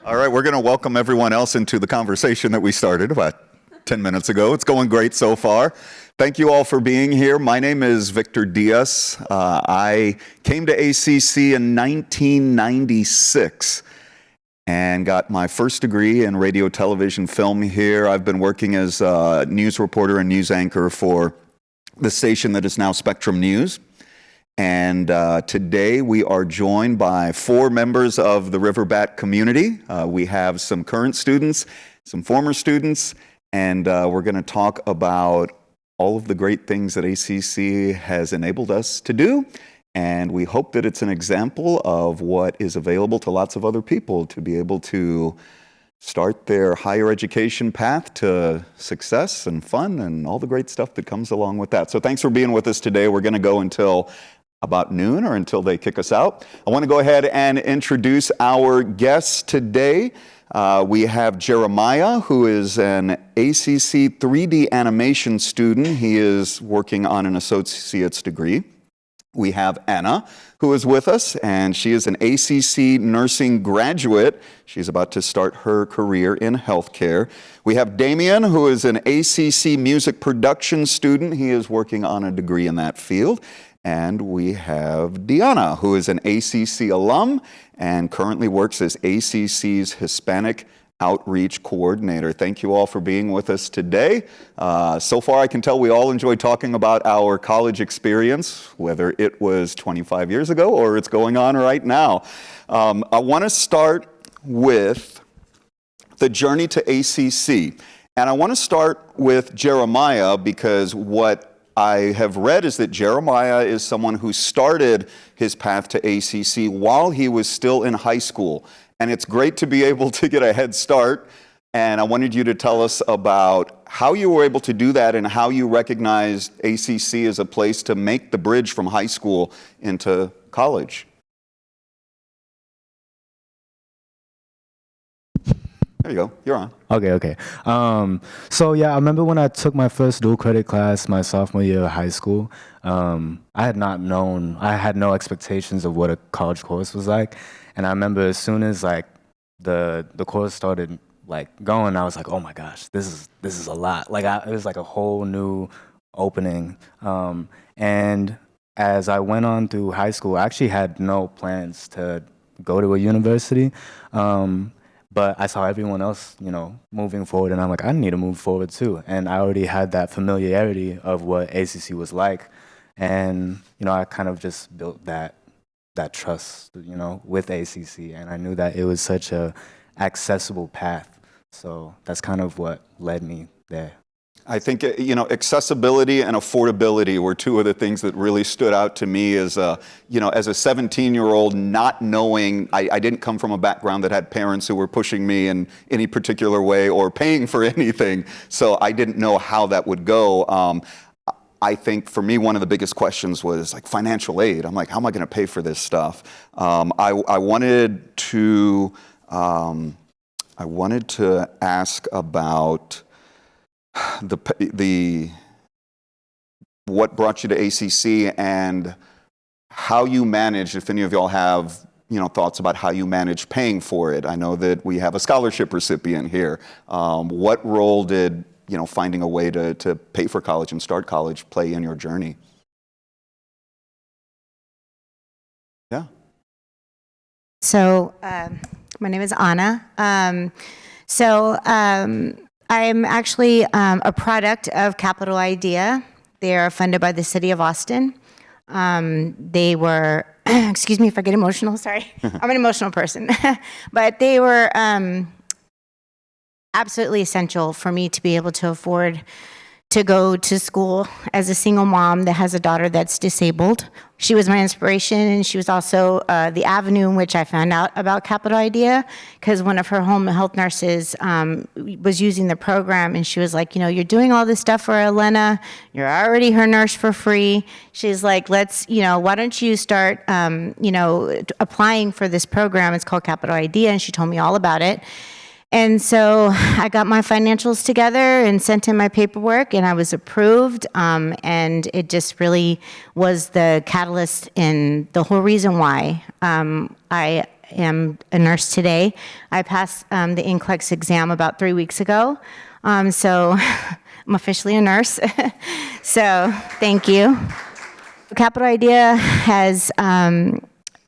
All right, we're going to welcome everyone else into the conversation that we started about 10 minutes ago. It's going great so far. Thank you all for being here. My name is Victor Diaz. I came to ACC in 1996 and got my first degree in radio, television, film here. I've been working as a news reporter and news anchor for the station that is now Spectrum News. And today we are joined by 4 members of the Riverbat community. We have some current students, some former students, and we're going to talk about all of the great things that ACC has enabled us to do. And we hope that it's an example of what is available to lots of other people to be able to start their higher education path to success and fun and all the great stuff that comes along with that. So thanks for being with us today. We're going to go until about noon or until they kick us out. I want to go ahead and introduce our guests today. We have Jeremiah, who is an ACC 3D animation student. He is working on an associate's degree. We have Anna, who is with us, and she is an ACC nursing graduate. She's about to start her career in healthcare. We have Damien, who is an ACC music production student. He is working on a degree in that field. And we have Deanna, who is an ACC alum and currently works as ACC's Hispanic Outreach Coordinator. Thank you all for being with us today. So far, I can tell we all enjoy talking about our college experience, whether it was 25 years ago or it's going on right now. I want to start with the journey to ACC. And I want to start with Jeremiah because what I have read is that Jeremiah is someone who started his path to ACC while he was still in high school. And it's great to be able to get a head start. And I wanted you to tell us about how you were able to do that and how you recognized ACC as a place to make the bridge from high school into college. There you go. You're on. Okay. So yeah, I remember when I took my first dual credit class my sophomore year of high school. I had no expectations of what a college course was like. And I remember as soon as like the course started like going, I was like, oh my gosh, this is a lot. Like it was like a whole new opening. And as I went on through high school, I actually had no plans to go to a university. But I saw everyone else, moving forward, and I'm like, I need to move forward too. And I already had that familiarity of what ACC was like, and I kind of just built that trust, with ACC, and I knew that it was such a accessible path. So that's kind of what led me there. I think, accessibility and affordability were two of the things that really stood out to me as a 17-year-old, not knowing, I didn't come from a background that had parents who were pushing me in any particular way or paying for anything. So I didn't know how that would go. I think for me, one of the biggest questions was like financial aid. I'm like, how am I going to pay for this stuff? I wanted to ask about what brought you to ACC and how you managed, if any of y'all have thoughts about how you manage paying for it. I know that we have a scholarship recipient here. What role did finding a way to pay for college and start college play in your journey? Yeah. So my name is Anna. I'm actually a product of Capital Idea. They are funded by the city of Austin. They were, excuse me if I get emotional, sorry. I'm an emotional person. But they were absolutely essential for me to be able to afford to go to school as a single mom that has a daughter that's disabled. She was my inspiration, and she was also the avenue in which I found out about Capital Idea, because one of her home health nurses was using the program, and she was like, you're doing all this stuff for Elena, you're already her nurse for free. She's like, why don't you start, applying for this program? It's called Capital Idea, and she told me all about it. And so I got my financials together and sent in my paperwork, and I was approved. And it just really was the catalyst and the whole reason why I am a nurse today. I passed the NCLEX exam about 3 weeks ago, so I'm officially a nurse. So thank you. Capital Idea has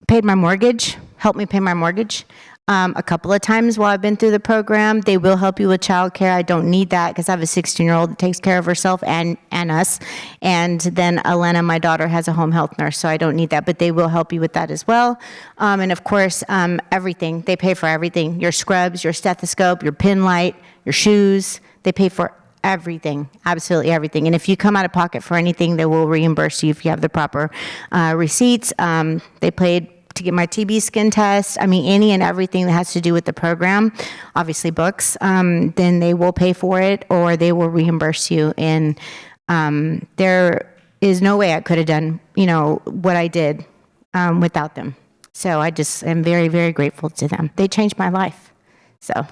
paid my mortgage, helped me pay my mortgage. A couple of times while I've been through the program. They will help you with childcare. I don't need that because I have a 16-year-old that takes care of herself and us. And then Elena, my daughter, has a home health nurse, so I don't need that. But they will help you with that as well. And of course, everything. They pay for everything. Your scrubs, your stethoscope, your pin light, your shoes. They pay for everything, absolutely everything. And if you come out of pocket for anything, they will reimburse you if you have the proper receipts. They paid to get my TB skin test. I mean, any and everything that has to do with the program, obviously books, then they will pay for it or they will reimburse you. And there is no way I could have done, what I did without them. So I just am very, very grateful to them. They changed my life. So.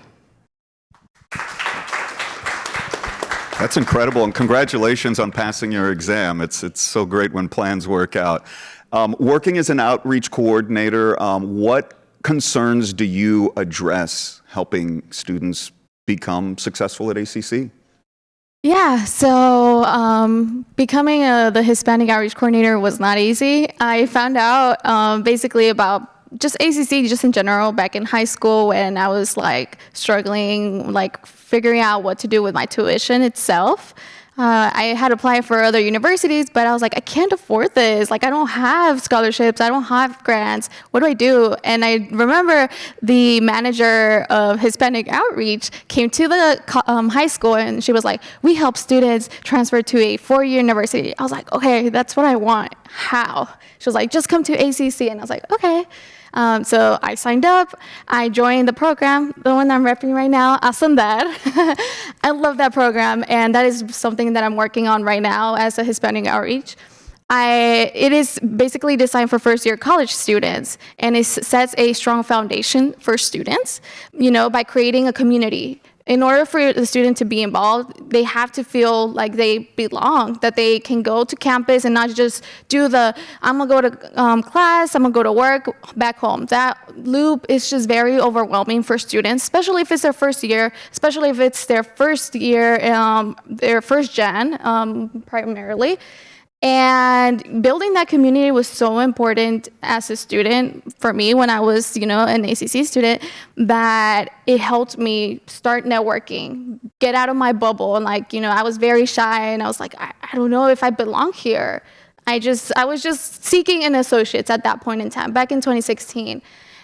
That's incredible, and congratulations on passing your exam. It's so great when plans work out. Working as an outreach coordinator, what concerns do you address helping students become successful at ACC? Yeah, so becoming the Hispanic outreach coordinator was not easy. I found out basically about just ACC, just in general, back in high school when I was struggling, figuring out what to do with my tuition itself. I had applied for other universities, but I was like, I can't afford this. I don't have scholarships. I don't have grants. What do I do? And I remember the manager of Hispanic Outreach came to the high school, and she was like, we help students transfer to a four-year university. I was like, okay, that's what I want. How? She was like, just come to ACC. And I was like, okay. So I signed up, I joined the program, the one I'm repping right now, Ascender. I love that program, and that is something that I'm working on right now as a Hispanic outreach. It is basically designed for first-year college students, and it sets a strong foundation for students, by creating a community. In order for the student to be involved, they have to feel like they belong, that they can go to campus and not just do I'm going to go to class, I'm going to go to work, back home. That loop is just very overwhelming for students, especially if it's their first year, especially if it's their first year, their first gen, primarily. And building that community was so important as a student for me when I was, an ACC student, that it helped me start networking, get out of my bubble. And I was very shy, and I was like, I don't know if I belong here. I was just seeking an associate's at that point in time, back in 2016.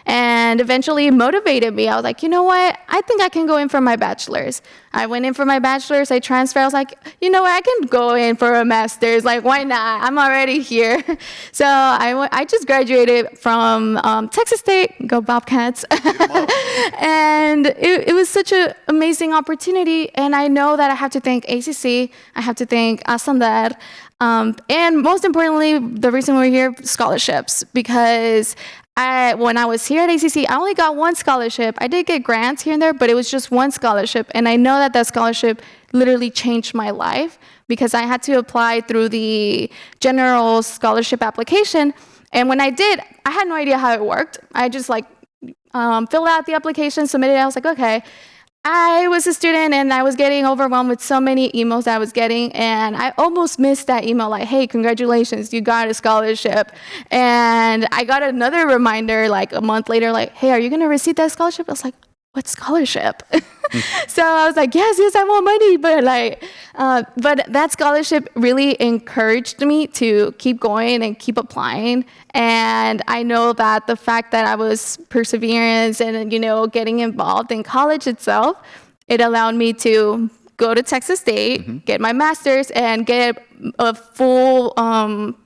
And eventually it motivated me. I was like, you know what? I think I can go in for my bachelor's. I went in for my bachelor's. I transferred. I was like, you know what? I can go in for a master's. Why not? I'm already here. So I just graduated from Texas State. Go Bobcats. And it was such an amazing opportunity. And I know that I have to thank ACC. I have to thank Ascender. And most importantly, the reason we're here, scholarships, because when I was here at ACC, I only got one scholarship. I did get grants here and there, but it was just one scholarship. And I know that scholarship literally changed my life because I had to apply through the general scholarship application. And when I did, I had no idea how it worked. I just filled out the application, submitted it. I was like, okay. I was a student and I was getting overwhelmed with so many emails that I was getting, and I almost missed that email hey, congratulations, you got a scholarship. And I got another reminder a month later hey, are you going to receive that scholarship? I was like, what scholarship? So I was like, yes, I want money. But that scholarship really encouraged me to keep going and keep applying. And I know that the fact that I was perseverance and, getting involved in college itself, it allowed me to go to Texas State, get my master's, and get a full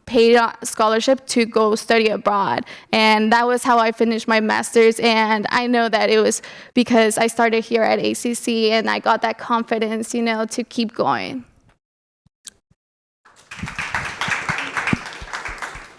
paid scholarship to go study abroad. And that was how I finished my master's. And I know that it was because I started here at ACC and I got that confidence, to keep going.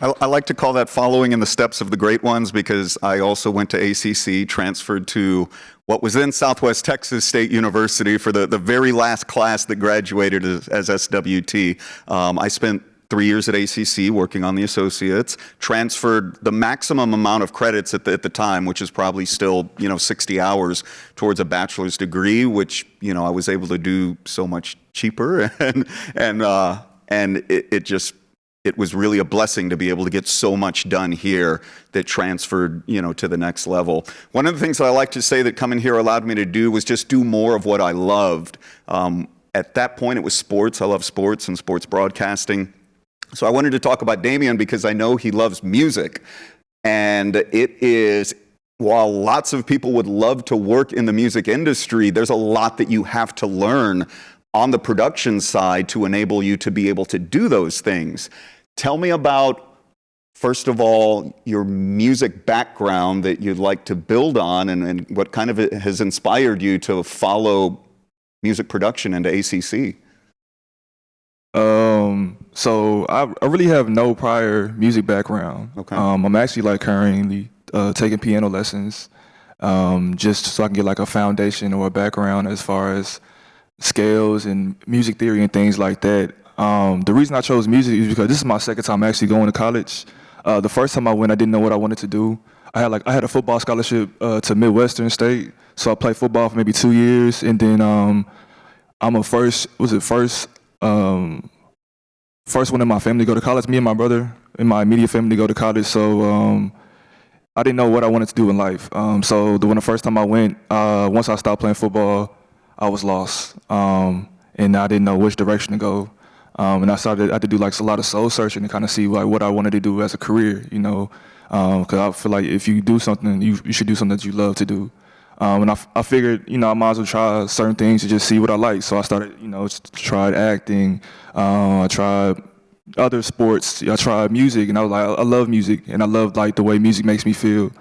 I like to call that following in the steps of the great ones, because I also went to ACC, transferred to what was then Southwest Texas State University for the very last class that graduated as SWT. I spent 3 years at ACC working on the associates, transferred the maximum amount of credits at the time, which is probably still, 60 hours towards a bachelor's degree, which, I was able to do so much cheaper. And it was really a blessing to be able to get so much done here that transferred, to the next level. One of the things that I like to say that coming here allowed me to do was just do more of what I loved. At that point, it was sports. I love sports and sports broadcasting. So I wanted to talk about Damien because I know he loves music. And it is, while lots of people would love to work in the music industry, there's a lot that you have to learn on the production side to enable you to be able to do those things. Tell me about, first of all, your music background that you'd like to build on and what kind of has inspired you to follow music production into ACC. So I really have no prior music background. Okay. I'm actually like currently taking piano lessons, just so I can get like a foundation or a background as far as scales and music theory and things like that. The reason I chose music is because this is my second time actually going to college. The first time I went, I didn't know what I wanted to do. I had a football scholarship to Midwestern State, so I played football for maybe 2 years, and then I'm a first one in my family to go to college. Me and my brother in my immediate family go to college, so I didn't know what I wanted to do in life. So the first time I went, once I stopped playing football, I was lost, and I didn't know which direction to go. And I had to do like a lot of soul searching to kind of see like what I wanted to do as a career, because I feel like if you do something, you should do something that you love to do. And I figured, I might as well try certain things to just see what I like. So I started, tried acting, I tried other sports, I tried music, and I was like, I love music, and I love like the way music makes me feel.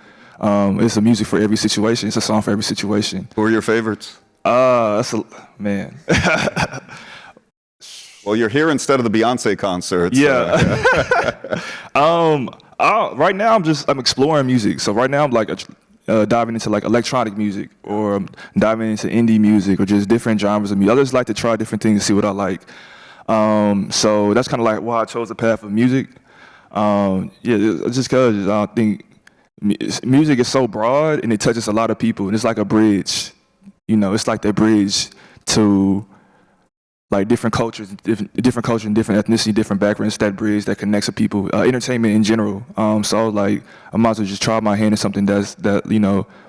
It's a music for every situation. It's a song for every situation. Who are your favorites? Man. Well, you're here instead of the Beyonce concert. Yeah. Right now I'm exploring music. So right now I'm like diving into like electronic music, or I'm diving into indie music, or just different genres of music. I just like to try different things and see what I like. So that's kind of like why I chose the path of music. Just because I think music is so broad and it touches a lot of people, and it's like a bridge. It's like that bridge to like different cultures and different ethnicity, different backgrounds. That bridge that connects to people. Entertainment in general. So like I might as well just try my hand at something that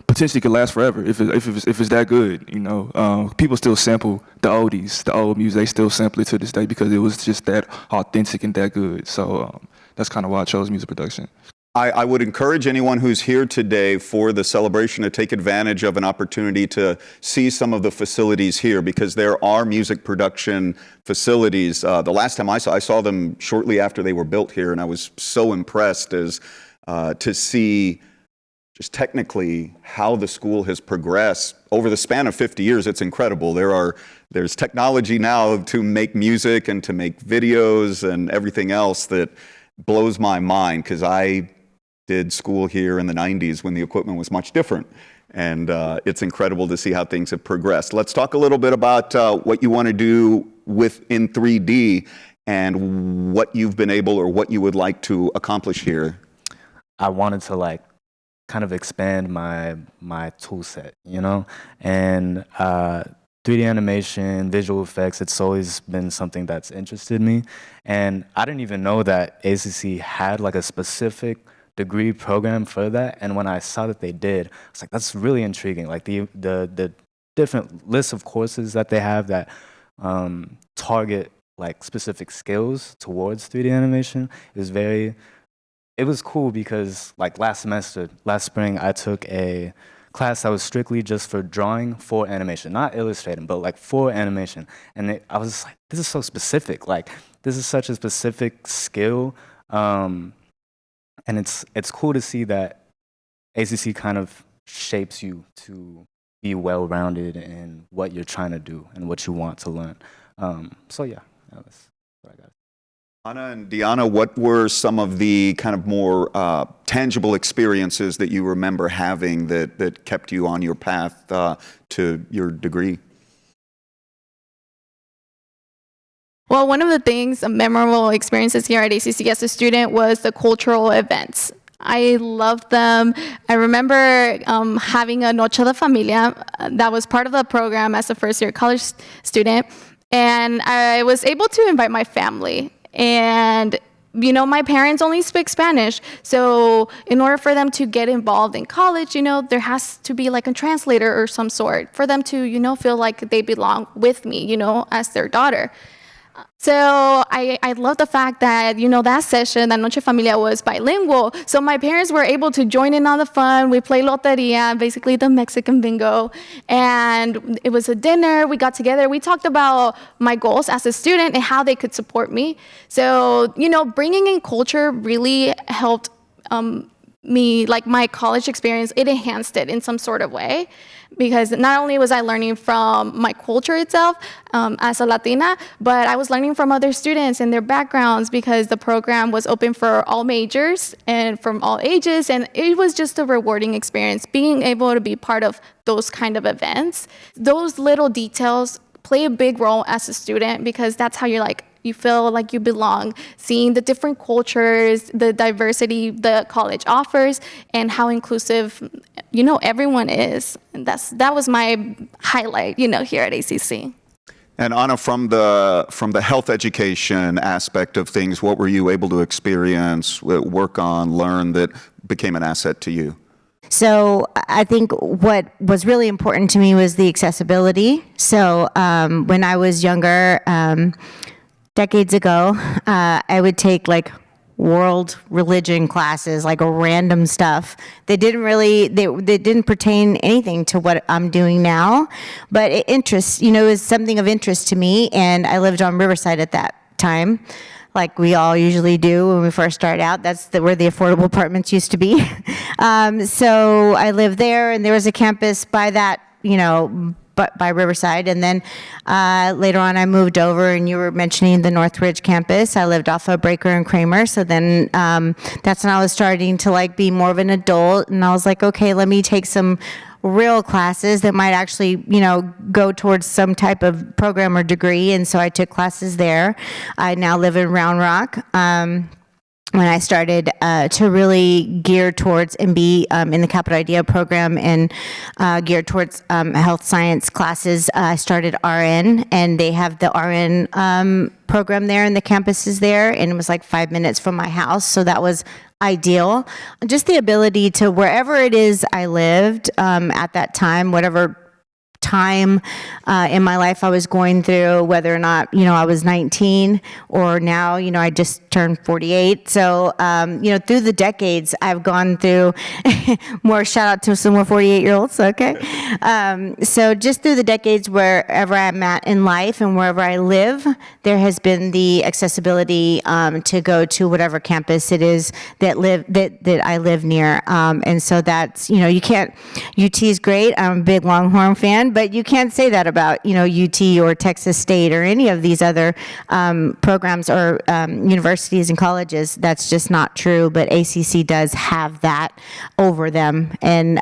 potentially could last forever if it's that good. People still sample the oldies, the old music. They still sample it to this day because it was just that authentic and that good. So that's kind of why I chose music production. I would encourage anyone who's here today for the celebration to take advantage of an opportunity to see some of the facilities here, because there are music production facilities. The last time I saw them shortly after they were built here, and I was so impressed as to see just technically how the school has progressed over the span of 50 years. It's incredible. There's technology now to make music and to make videos and everything else that blows my mind, because I did school here in the 90s when the equipment was much different. And it's incredible to see how things have progressed. Let's talk a little bit about what you want to do in 3D and what you've been able, or what you would like to accomplish here. I wanted to like kind of expand my tool set, and 3D animation, visual effects, it's always been something that's interested me. And I didn't even know that ACC had like a specific degree program for that. And when I saw that they did, I was like, that's really intriguing. Like the different lists of courses that they have that target like specific skills towards 3D animation it was cool, because like last spring, I took a class that was strictly just for drawing for animation, not illustrating, but like for animation. And I was like, this is so specific. Like, this is such a specific skill. And it's cool to see that ACC kind of shapes you to be well-rounded in what you're trying to do and what you want to learn. So yeah, that's what I got. Anna and Deanna, what were some of the kind of more tangible experiences that you remember having that kept you on your path to your degree? Well, one of the things, memorable experiences here at ACC as a student was the cultural events. I loved them. I remember having a Noche de Familia that was part of the program as a first-year college student, and I was able to invite my family. And my parents only speak Spanish, so in order for them to get involved in college, there has to be like a translator or some sort for them to, feel like they belong with me, as their daughter. So I love the fact that, that session, that Noche Familia, was bilingual. So my parents were able to join in on the fun. We played loteria, basically the Mexican bingo. And it was a dinner. We got together. We talked about my goals as a student and how they could support me. So, bringing in culture really helped me, like my college experience, it enhanced it in some sort of way. Because not only was I learning from my culture itself as a Latina, but I was learning from other students and their backgrounds, because the program was open for all majors and from all ages, and it was just a rewarding experience being able to be part of those kind of events. Those little details play a big role as a student, because that's how you feel like you belong, seeing the different cultures, the diversity the college offers, and how inclusive, everyone is. And that was my highlight, here at ACC. And Anna, from the health education aspect of things, what were you able to experience, work on, learn that became an asset to you? So I think what was really important to me was the accessibility. So when I was younger, decades ago, I would take like world religion classes, like random stuff. They didn't pertain anything to what I'm doing now, but it was something of interest to me. And I lived on Riverside at that time, like we all usually do when we first start out. That's where the affordable apartments used to be. So I lived there, and there was a campus by that, by Riverside. And then later on I moved over, and you were mentioning the Northridge campus. I lived off of Breaker and Kramer. So then that's when I was starting to be more of an adult, and I was like, okay, let me take some real classes that might actually, go towards some type of program or degree. And so I took classes there. I now live in Round Rock. When I started to really gear towards and be in the Capital Idea program and geared towards health science classes, I started RN, and they have the RN program there, and the campus is there, and it was like 5 minutes from my house, so that was ideal. Just the ability to, wherever it is I lived at that time, whatever time in my life I was going through, whether or not, I was 19 or now, I just turned 48. So, through the decades, I've gone through more, shout out to some more 48-year-olds, okay? So just through the decades, wherever I'm at in life and wherever I live, there has been the accessibility to go to whatever campus it is that I live near. And so that's, you can't, UT is great. I'm a big Longhorn fan, but you can't say that about, UT or Texas State or any of these other programs or universities and colleges. That's just not true, but ACC does have that over them. And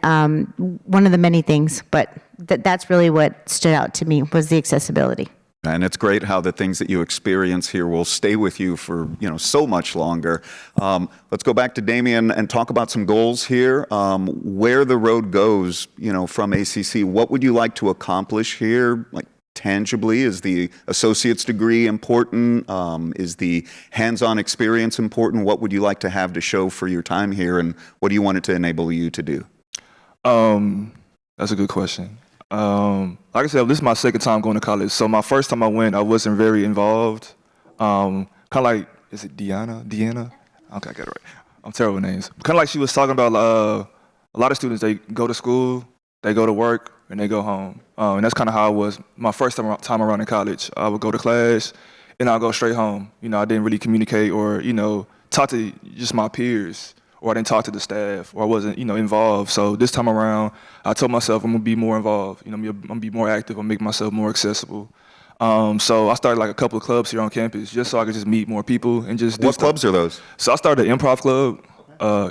one of the many things, but that's really what stood out to me was the accessibility. And it's great how the things that you experience here will stay with you for, so much longer. Let's go back to Damien and talk about some goals here. Where the road goes, from ACC, what would you like to accomplish here? Like tangibly, is the associate's degree important? Is the hands-on experience important? What would you like to have to show for your time here? And what do you want it to enable you to do? That's a good question. Like I said, this is my second time going to college. So my first time I went, I wasn't very involved. Kind of like, is it Deanna? Okay, I got it right. I'm terrible with names. Kind of like she was talking about a lot of students, they go to school, they go to work, and they go home. And that's kind of how I was my first time around in college. I would go to class, and I'll go straight home. I didn't really communicate or, talk to just my peers. Or I didn't talk to the staff, or I wasn't, involved. So this time around, I told myself I'm gonna be more involved. I'm gonna be more active. I'm make myself more accessible. So I started like a couple of clubs here on campus, just so I could just meet more people and just do What clubs are those? So I started an improv club,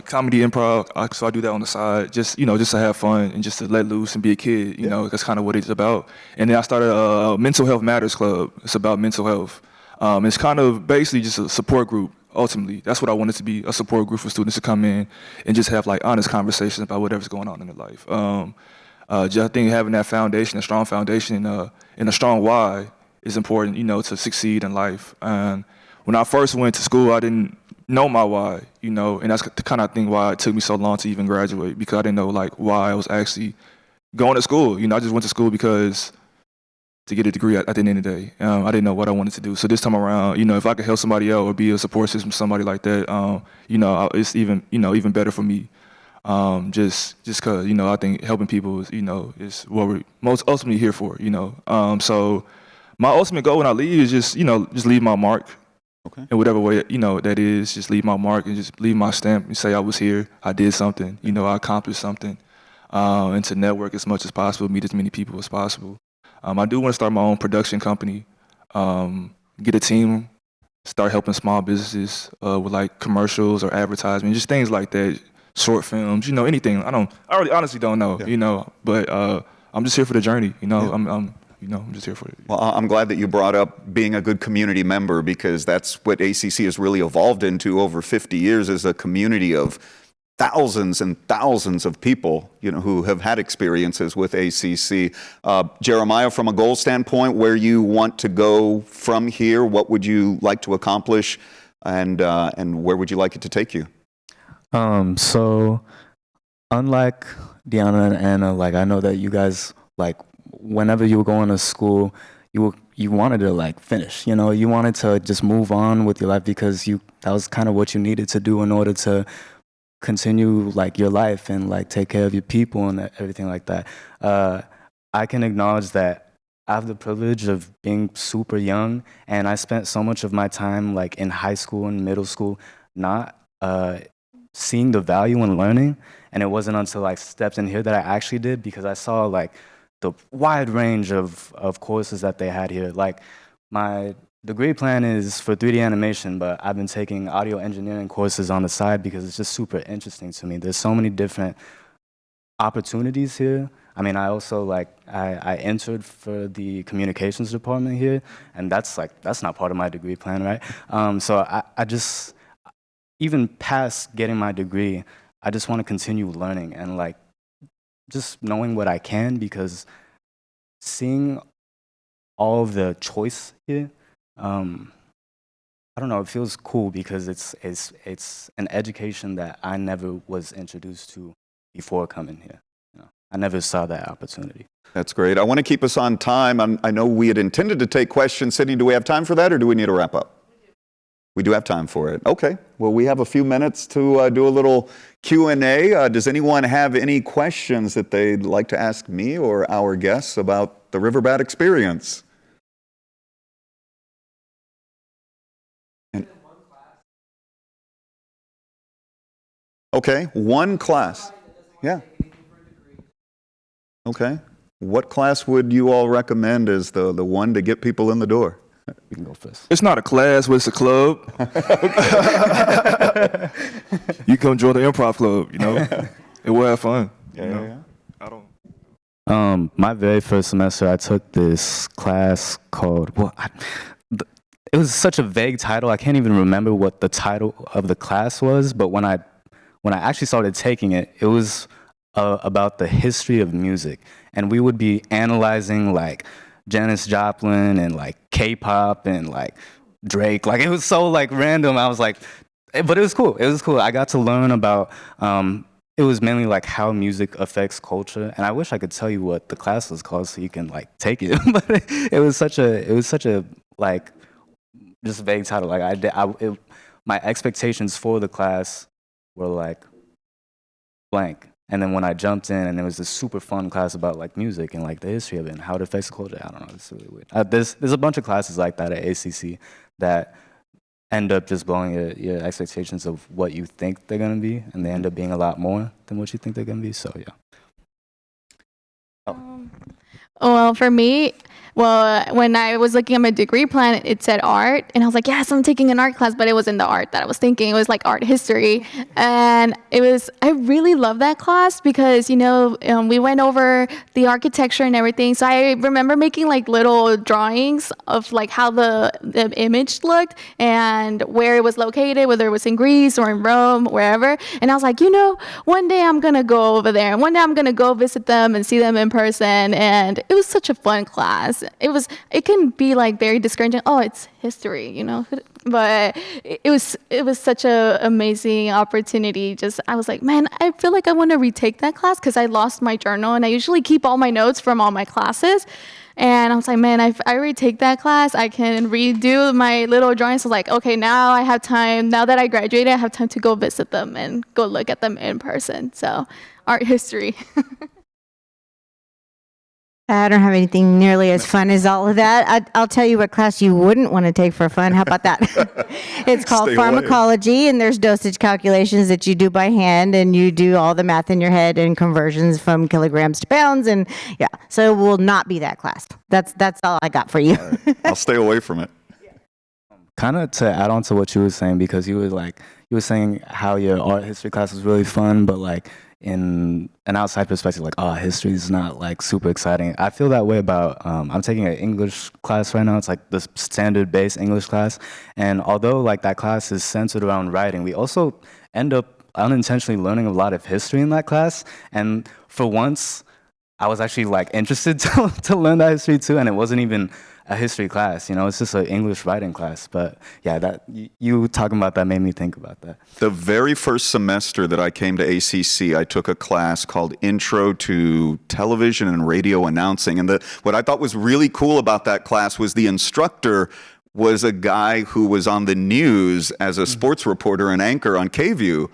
comedy improv. So I do that on the side, just to have fun and just to let loose and be a kid. That's kind of what it's about. And then I started a mental health matters club. It's about mental health. It's kind of basically just a support group. Ultimately, that's what I want it to be, a support group for students to come in and just have like honest conversations about whatever's going on in their life. I think having that foundation, a strong foundation, and a strong why is important, to succeed in life. And when I first went to school, I didn't know my why, and that's the kind of thing why it took me so long to even graduate, because I didn't know like why I was actually going to school. I just went to school because to get a degree at the end of the day. I didn't know what I wanted to do. So this time around, if I could help somebody else or be a support system for somebody like that, it's even better for me. Just because, I think helping people is what we're most ultimately here for, So my ultimate goal when I leave is just leave my mark. Okay. In whatever way, that is, just leave my mark and just leave my stamp and say I was here, I did something, I accomplished something, and to network as much as possible, meet as many people as possible. I do want to start my own production company, get a team, start helping small businesses with like commercials or advertising, just things like that, short films, anything. I really honestly don't know, but I'm just here for the journey, I'm just here for it. Well, I'm glad that you brought up being a good community member, because that's what ACC has really evolved into over 50 years, is a community of thousands and thousands of people, who have had experiences with ACC. Jeremiah, from a goal standpoint, where you want to go from here, what would you like to accomplish, and where would you like it to take you? So unlike Deanna and Anna, like I know that you guys, like whenever you were going to school, you wanted to like finish, you wanted to just move on with your life, because that was kind of what you needed to do in order to continue like your life and like take care of your people and everything like that. I can acknowledge that I have the privilege of being super young, and I spent so much of my time like in high school and middle school not seeing the value in learning, and it wasn't until I stepped in here that I actually did, because I saw like the wide range of courses that they had here. Like my degree plan is for 3D animation, but I've been taking audio engineering courses on the side because it's just super interesting to me. There's so many different opportunities here. I mean, I also I entered for the communications department here, and that's not part of my degree plan, right? So I just, even past getting my degree, I just want to continue learning and like just knowing what I can, because seeing all of the choice here, I don't know, it feels cool, because it's an education that I never was introduced to before coming here. I never saw that opportunity. That's great. I want to keep us on time. I know we had intended to take questions. Sydney, do we have time for that, or do we need to wrap up? We do have time for it. Okay. Well, we have a few minutes to do a little Q&A. Does anyone have any questions that they'd like to ask me or our guests about the Riverbat experience? Okay, one class. Yeah. Okay. What class would you all recommend as the one to get people in the door? You can go first. It's not a class, but it's a club. You come join the improv club, and we'll have fun. Yeah. I don't. My very first semester, I took this class called, it was such a vague title. I can't even remember what the title of the class was, but when I actually started taking it, it was about the history of music, and we would be analyzing like Janis Joplin and like K-pop and like Drake. Like it was so like random. I was like, but it was cool. It was cool. I got to learn about. It was mainly like how music affects culture, and I wish I could tell you what the class was called so you can like take it. But it was such a like just vague title. Like my expectations for the class were like blank. And then when I jumped in, and there was this super fun class about like music and like the history of it and how it affects the culture. I don't know, it's really weird. There's a bunch of classes like that at ACC that end up just blowing your expectations of what you think they're gonna be, and they end up being a lot more than what you think they're gonna be. So yeah. Well, for me, when I was looking at my degree plan, it said art, and I was like, yes, I'm taking an art class, but it wasn't the art that I was thinking. It was like art history, and I really love that class because, we went over the architecture and everything. So I remember making like little drawings of like how the image looked and where it was located, whether it was in Greece or in Rome, wherever. And I was like, one day I'm going to go over there, and one day I'm going to go visit them and see them in person. And it was such a fun class. It can be like very discouraging. Oh, it's history, but it was such a amazing opportunity. I was like, man, I feel like I want to retake that class because I lost my journal, and I usually keep all my notes from all my classes. And I was like, man, if I retake that class, I can redo my little drawings. So like, okay, now I have time. Now that I graduated, I have time to go visit them and go look at them in person. So art history. I don't have anything nearly as fun as all of that. I'll tell you what class you wouldn't want to take for fun. How about that? It's called Stay pharmacology, and there's dosage calculations that you do by hand, and you do all the math in your head and conversions from kilograms to pounds, and yeah. So it will not be that class. That's all I got for you. I'll stay away from it. Kind of to add on to what you were saying, because you were saying how your art history class was really fun, but like in an outside perspective, like, oh, history is not like super exciting. I feel that way about, I'm taking an English class right now. It's like the standard base English class. And although like that class is centered around writing, we also end up unintentionally learning a lot of history in that class. And for once, I was actually like interested to learn that history too. And it wasn't even a history class, it's just an English writing class. But yeah, that you talking about that made me think about that. The very first semester that I came to ACC, I took a class called Intro to Television and Radio Announcing. And what I thought was really cool about that class was the instructor was a guy who was on the news as a sports reporter and anchor on KView.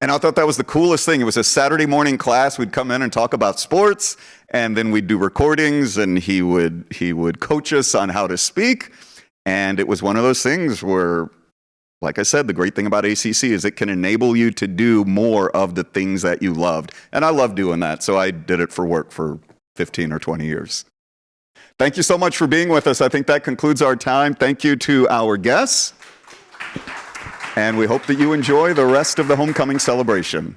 And I thought that was the coolest thing. It was a Saturday morning class. We'd come in and talk about sports, and then we'd do recordings, and he would coach us on how to speak. And it was one of those things where, like I said, the great thing about ACC is it can enable you to do more of the things that you loved. And I love doing that, so I did it for work for 15 or 20 years. Thank you so much for being with us. I think that concludes our time. Thank you to our guests. And we hope that you enjoy the rest of the homecoming celebration.